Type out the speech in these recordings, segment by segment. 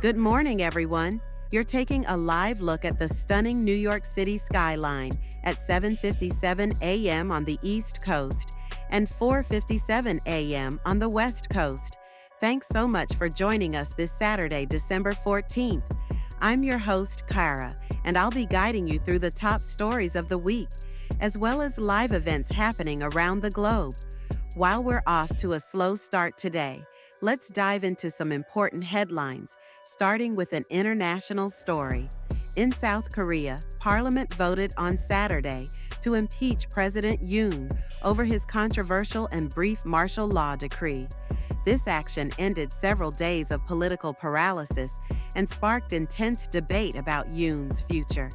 Good morning, everyone. You're taking a live look at the stunning New York City skyline at 7:57 a.m. on the East Coast and 4:57 a.m. on the West Coast. Thanks so much for joining us this Saturday, December 14th. I'm your host, Kara, and I'll be guiding you through the top stories of the week, as well as live events happening around the globe. While we're off to a slow start today, let's dive into some important headlines, starting with an international story. In South Korea, Parliament voted on Saturday to impeach President Yoon over his controversial and brief martial law decree. This action ended several days of political paralysis and sparked intense debate about Yoon's future.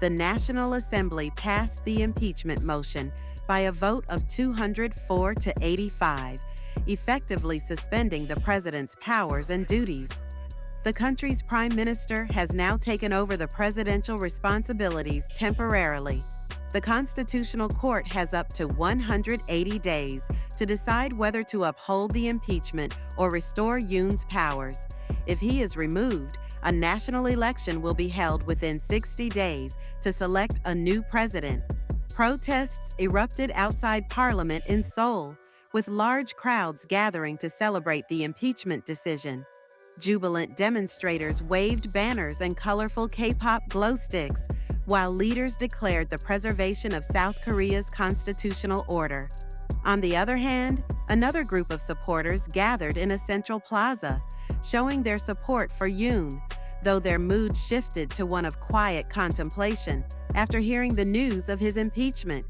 The National Assembly passed the impeachment motion by a vote of 204 to 85, effectively suspending the president's powers and duties. The country's prime minister has now taken over the presidential responsibilities temporarily. The Constitutional Court has up to 180 days to decide whether to uphold the impeachment or restore Yoon's powers. If he is removed, a national election will be held within 60 days to select a new president. Protests erupted outside Parliament in Seoul, with large crowds gathering to celebrate the impeachment decision. Jubilant demonstrators waved banners and colorful K-pop glow sticks, while leaders declared the preservation of South Korea's constitutional order. On the other hand, another group of supporters gathered in a central plaza, showing their support for Yoon, though their mood shifted to one of quiet contemplation after hearing the news of his impeachment.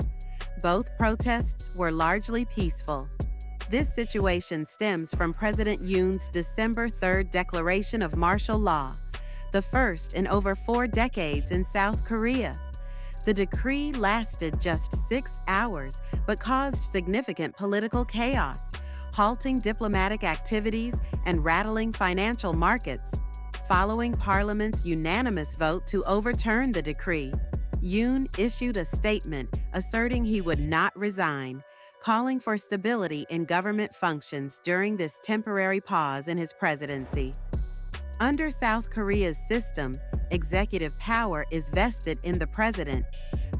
Both protests were largely peaceful. This situation stems from President Yoon's December 3rd declaration of martial law, the first in over 4 decades in South Korea. The decree lasted just 6 hours, but caused significant political chaos, halting diplomatic activities and rattling financial markets. Following Parliament's unanimous vote to overturn the decree, Yoon issued a statement asserting he would not resign, calling for stability in government functions during this temporary pause in his presidency. Under South Korea's system, executive power is vested in the president,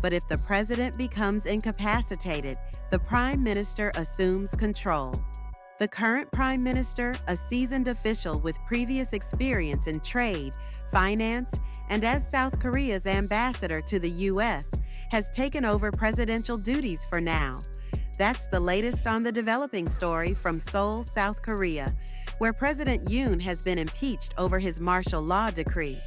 but if the president becomes incapacitated, the prime minister assumes control. The current prime minister, a seasoned official with previous experience in trade, finance, and as South Korea's ambassador to the U.S., has taken over presidential duties for now. That's the latest on the developing story from Seoul, South Korea, where President Yoon has been impeached over his martial law decree.